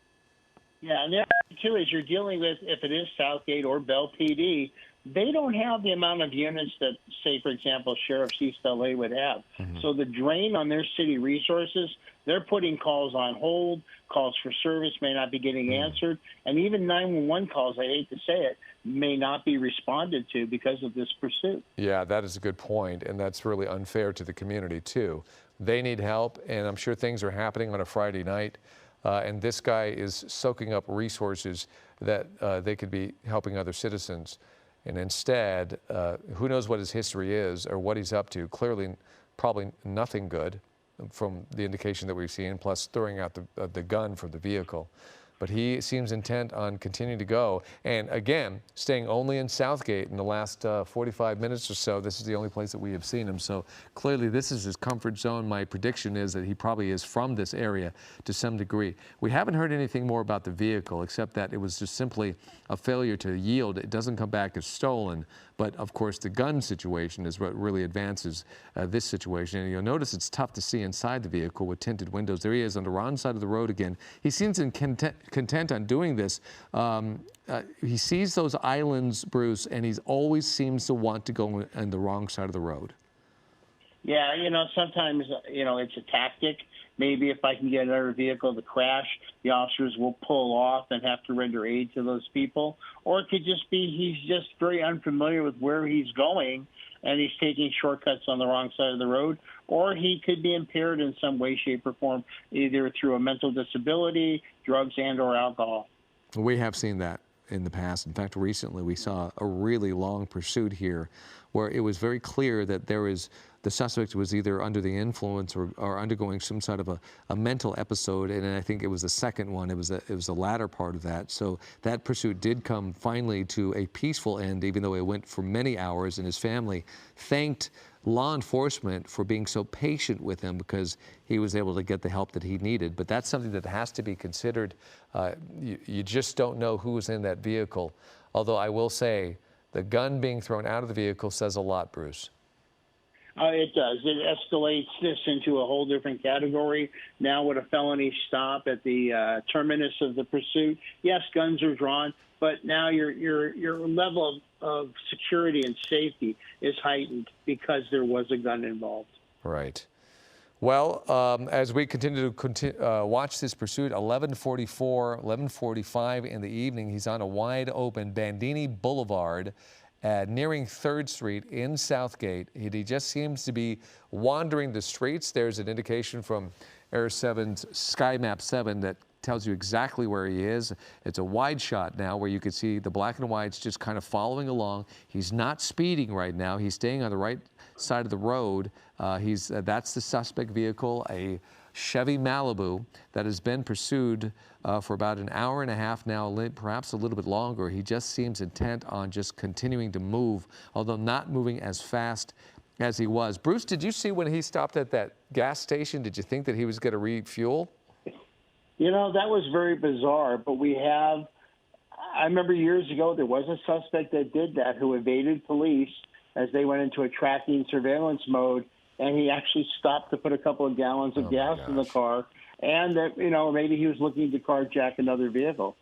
Yeah, and the other thing, too, is you're dealing with, if it is Southgate or Bell PD, they don't have the amount of units that, say, for example, Sheriff's East LA would have. So the drain on their city resources, they're putting calls on hold, calls for service may not be getting answered, and even 911 calls, I hate to say it, may not be responded to because of this pursuit. Yeah, that is a good point, and that's really unfair to the community, too. They need help, and I'm sure things are happening on a Friday night. And this guy is soaking up resources that they could be helping other citizens. And instead, who knows what his history is or what he's up to. Clearly, probably nothing good from the indication that we've seen, plus throwing out the gun from the vehicle. But he seems intent on continuing to go. And again, staying only in Southgate in the last 45 minutes or so. This is the only place that we have seen him. So clearly this is his comfort zone. My prediction is that he probably is from this area to some degree. We haven't heard anything more about the vehicle except that it was just simply a failure to yield. It doesn't come back as stolen. But of course, the gun situation is what really advances this situation. And you'll notice it's tough to see inside the vehicle with tinted windows. There he is on the wrong side of the road again. He seems content on doing this. He sees those islands, Bruce, and he always seems to want to go on the wrong side of the road. Yeah, you know, sometimes, you know, it's a tactic. Maybe if I can get another vehicle to crash, the officers will pull off and have to render aid to those people. Or it could just be he's just very unfamiliar with where he's going and he's taking shortcuts on the wrong side of the road. Or he could be impaired in some way, shape, or form, either through a mental disability, drugs, and or alcohol. We have seen that in the past. In fact, recently we saw a really long pursuit here where it was very clear that the suspect was either under the influence or undergoing some sort of a mental episode, and I think it was the second one. It was the latter part of that. So that pursuit did come finally to a peaceful end, even though it went for many hours, and his family thanked law enforcement for being so patient with him because he was able to get the help that he needed. But that's something that has to be considered. You just don't know who was in that vehicle. Although I will say the gun being thrown out of the vehicle says a lot, Bruce. It does. It escalates this into a whole different category. Now with a felony stop at the terminus of the pursuit, yes, guns are drawn, but now your level of security and safety is heightened because there was a gun involved. Right. Well, as we continue to watch this pursuit, 11:44, 11:45 in the evening, he's on a wide open Bandini Boulevard, nearing 3rd Street in Southgate. He just seems to be wandering the streets. There's an indication from Air 7's Sky Map 7 that tells you exactly where he is. It's a wide shot now where you can see the black and whites just kind of following along. He's not speeding right now. He's staying on the right side of the road. That's the suspect vehicle, a Chevy Malibu that has been pursued for about an hour and a half now, perhaps a little bit longer. He just seems intent on just continuing to move, although not moving as fast as he was. Bruce, did you see when he stopped at that gas station? Did you think that he was going to refuel? You know, that was very bizarre, but I remember years ago there was a suspect that did that who evaded police as they went into a tracking surveillance mode, and he actually stopped to put a couple of gallons of gas in the car, and that, you know, maybe he was looking to carjack another vehicle.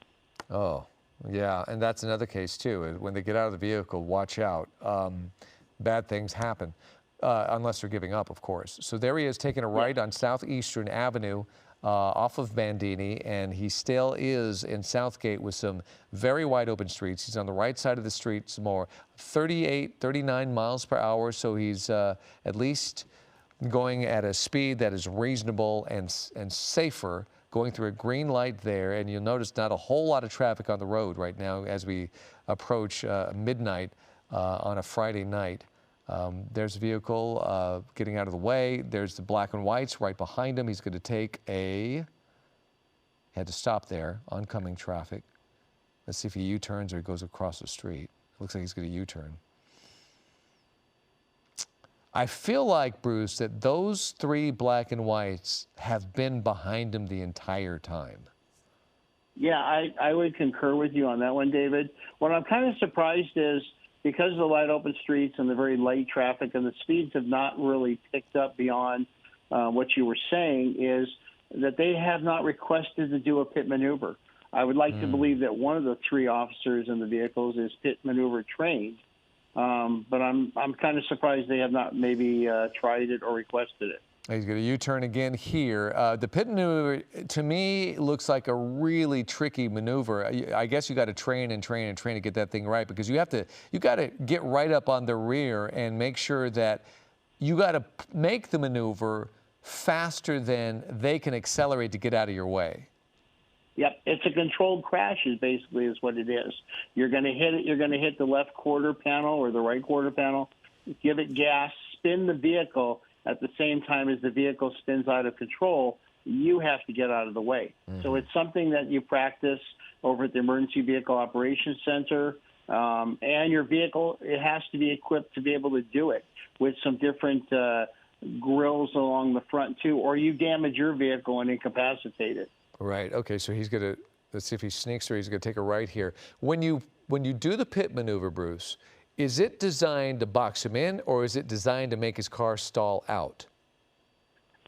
Oh, yeah, and that's another case too. When they get out of the vehicle, watch out. Bad things happen, unless they're giving up, of course. So there he is taking a right on Southeastern Avenue off of Bandini, and he still is in Southgate with some very wide open streets. He's on the right side of the street, some more 38, 39 miles per hour, so he's at least going at a speed that is reasonable and safer, going through a green light there, and you'll notice not a whole lot of traffic on the road right now as we approach midnight on a Friday night. There's a vehicle getting out of the way. There's the black and whites right behind him. He's going to take had to stop there, oncoming traffic. Let's see if he U-turns or he goes across the street. Looks like he's going to U-turn. I feel like, Bruce, that those three black and whites have been behind him the entire time. Yeah, I would concur with you on that one, David. What I'm kind of surprised is because of the wide open streets and the very light traffic and the speeds have not really picked up beyond what you were saying, is that they have not requested to do a pit maneuver. I would like to believe that one of the three officers in the vehicles is pit maneuver trained, but I'm kind of surprised they have not maybe tried it or requested it. He's going to U-turn again here. The pit maneuver, to me, looks like a really tricky maneuver. I guess you got to train and train and train to get that thing right, because you got to get right up on the rear and make sure that you got to make the maneuver faster than they can accelerate to get out of your way. Yep, it's a controlled crash is what it is. You're going to hit it. You're going to hit the left quarter panel or the right quarter panel, give it gas, spin the vehicle at the same time as the vehicle spins out of control. You have to get out of the way. So it's something that you practice over at the Emergency Vehicle Operations Center, and your vehicle, it has to be equipped to be able to do it with some different grills along the front too, or you damage your vehicle and incapacitate it. Right. Okay. So he's going to, let's see if he sneaks through. He's going to take a right here. When you do the pit maneuver, Bruce, is it designed to box him in, or is it designed to make his car stall out?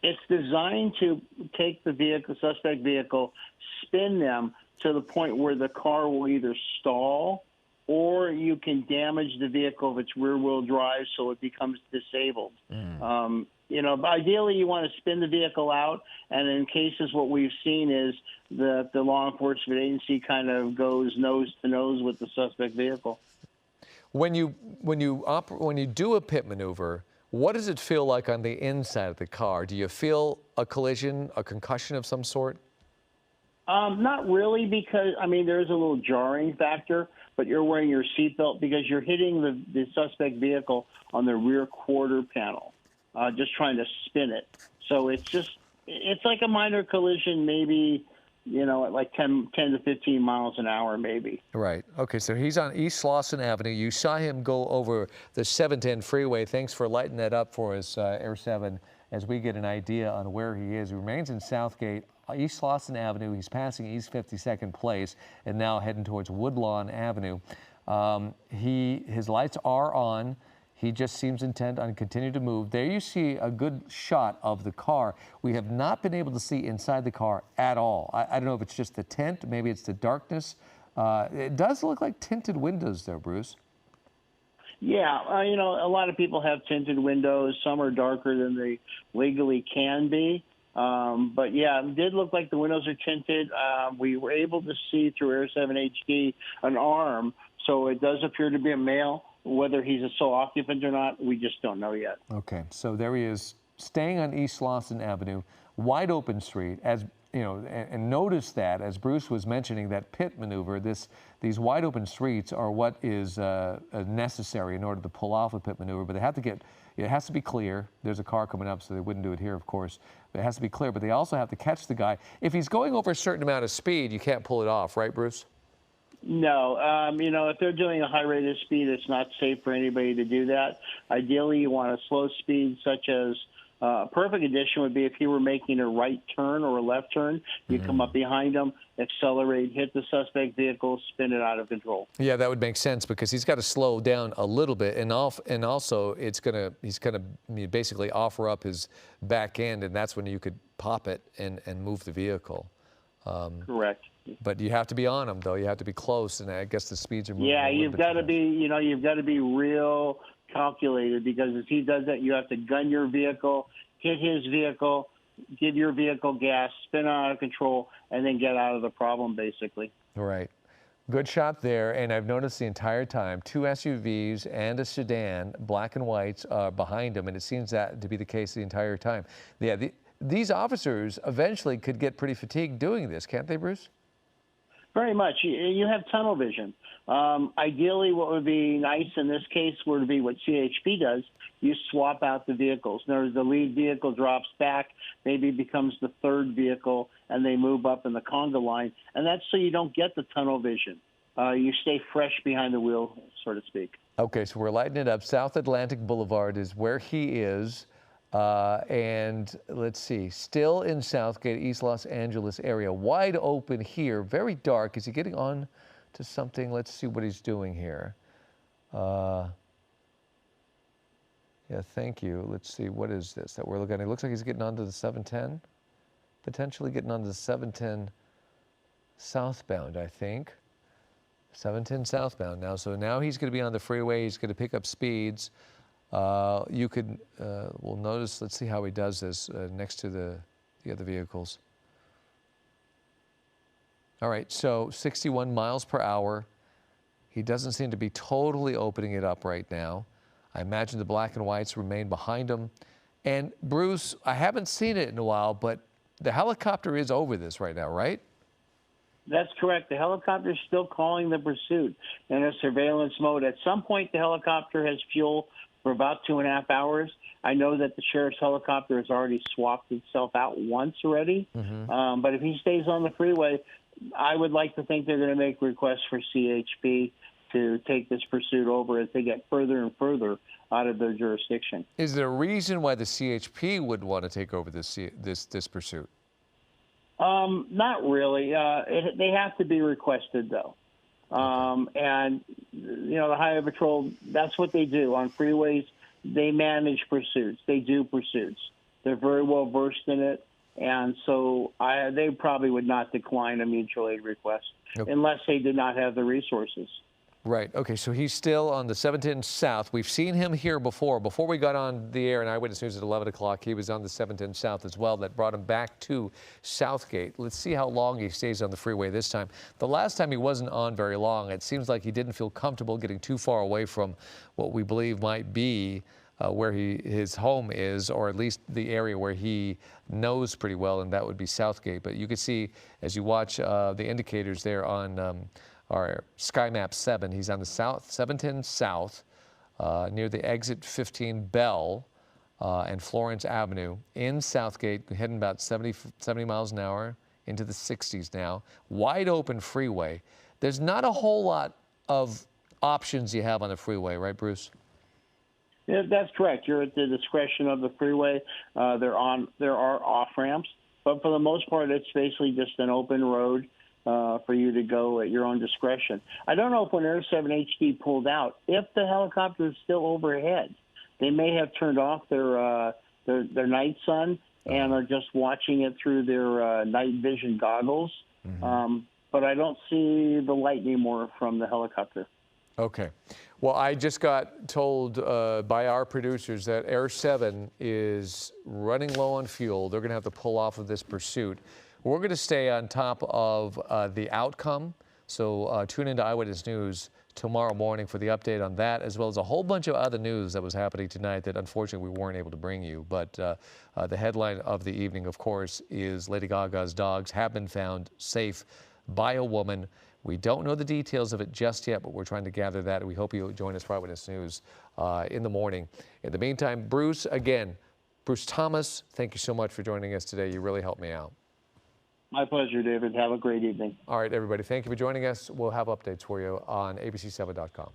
It's designed to take the vehicle, suspect vehicle, spin them to the point where the car will either stall or you can damage the vehicle if it's rear-wheel drive so it becomes disabled. Ideally you want to spin the vehicle out, and in cases what we've seen is that the law enforcement agency kind of goes nose to nose with the suspect vehicle. When you do a pit maneuver, what does it feel like on the inside of the car? Do you feel a collision, a concussion of some sort? Not really, because, there's a little jarring factor, but you're wearing your seatbelt because you're hitting the suspect vehicle on the rear quarter panel, just trying to spin it. So it's like a minor collision, maybe, at like 10 to 15 miles an hour, maybe. Right. Okay, so he's on East Slauson Avenue. You saw him go over the 710 freeway. Thanks for lighting that up for us, Air 7, as we get an idea on where he is. He remains in Southgate, East Slauson Avenue. He's passing East 52nd Place and now heading towards Woodlawn Avenue. His lights are on. He just seems intent on continuing to move. There you see a good shot of the car. We have not been able to see inside the car at all. I don't know if it's just the tint, maybe it's the darkness. It does look like tinted windows there, Bruce. Yeah, a lot of people have tinted windows. Some are darker than they legally can be. But yeah, it did look like the windows are tinted. We were able to see through Air 7 HD an arm, so it does appear to be a male. Whether he's a sole occupant or not, we just don't know yet. Okay, so there he is, staying on East Slauson Avenue, wide open street, as you know, and notice that, as Bruce was mentioning, that pit maneuver, these wide open streets are what is necessary in order to pull off a pit maneuver, but they have to get, it has to be clear. There's a car coming up, so they wouldn't do it here, of course, but it has to be clear, but they also have to catch the guy. If he's going over a certain amount of speed, you can't pull it off, right, Bruce? No, if they're doing a high rate of speed, it's not safe for anybody to do that. Ideally, you want a slow speed, such as a perfect addition would be if you were making a right turn or a left turn. You come up behind them, accelerate, hit the suspect vehicle, spin it out of control. Yeah, that would make sense because he's got to slow down a little bit, and also he's gonna basically offer up his back end, and that's when you could pop it and move the vehicle. Correct. But you have to be on him, though. You have to be close, and I guess the speeds are moving. Yeah, you've got to be, you've got to be real calculated, because if he does that, you have to gun your vehicle, hit his vehicle, give your vehicle gas, spin out of control, and then get out of the problem, basically. Right. Good shot there, and I've noticed the entire time 2 SUVs and a sedan, black and whites, behind him, and it seems that to be the case the entire time. Yeah, these officers eventually could get pretty fatigued doing this, can't they, Bruce? Very much. You have tunnel vision. Ideally, what would be nice in this case would be what CHP does. You swap out the vehicles. In other words, the lead vehicle drops back, maybe becomes the third vehicle, and they move up in the conga line. And that's so you don't get the tunnel vision. you stay fresh behind the wheel, so to speak. Okay, so we're lighting it up. South Atlantic Boulevard is where he is. And let's see, still in Southgate, East Los Angeles area. Wide open here, very dark. Is he getting on to something? Let's see what he's doing here. Yeah, thank you. Let's see, what is this that we're looking at? It looks like he's getting onto the 710. Potentially getting onto the 710 southbound, I think. 710 southbound now. So now he's going to be on the freeway. He's going to pick up speeds. You could, we'll notice, let's see how he does this next to the other vehicles. All right, so 61 miles per hour. He doesn't seem to be totally opening it up right now. I imagine the black and whites remain behind him. And Bruce, I haven't seen it in a while, but the helicopter is over this right now, right? That's correct. The helicopter is still calling the pursuit in a surveillance mode. At some point, the helicopter has fuel for about 2.5 hours. I know that the sheriff's helicopter has already swapped itself out once already. But if he stays on the freeway, I would like to think they're going to make requests for CHP to take this pursuit over as they get further and further out of their jurisdiction. Is there a reason why the CHP would want to take over this pursuit? Not really. They have to be requested, though. And, you know, the Highway Patrol, that's what they do. On freeways, they manage pursuits. They do pursuits. They're very well versed in it. And so they probably would not decline a mutual aid request unless they did not have the resources. Right. Okay. So he's still on the 710 South. We've seen him here before. Before we got on the air in Eyewitness News at 11 o'clock, he was on the 710 South as well. That brought him back to Southgate. Let's see how long he stays on the freeway this time. The last time he wasn't on very long. It seems like he didn't feel comfortable getting too far away from what we believe might be where his home is, or at least the area where he knows pretty well, and that would be Southgate. But you can see as you watch the indicators there on our SkyMap 7. He's on the 710 South, near the exit 15 Bell and Florence Avenue in Southgate, heading about 70 miles an hour into the 60s now. Wide open freeway. There's not a whole lot of options you have on the freeway, right, Bruce? Yeah, that's correct. You're at the discretion of the freeway. There are off ramps, but for the most part, it's basically just an open road for you to go at your own discretion. I don't know if when Air 7 HD pulled out, if the helicopter is still overhead, they may have turned off their night sun and are just watching it through their night vision goggles. But I don't see the light anymore from the helicopter. Okay. Well, I just got told by our producers that Air 7 is running low on fuel. They're going to have to pull off of this pursuit. We're going to stay on top of the outcome, so tune into Eyewitness News tomorrow morning for the update on that, as well as a whole bunch of other news that was happening tonight that unfortunately we weren't able to bring you. But the headline of the evening, of course, is Lady Gaga's dogs have been found safe by a woman. We don't know the details of it just yet, but we're trying to gather that. We hope you'll join us for Eyewitness News in the morning. In the meantime, Bruce Thomas, thank you so much for joining us today. You really helped me out. My pleasure, David. Have a great evening. All right, everybody. Thank you for joining us. We'll have updates for you on abc7.com.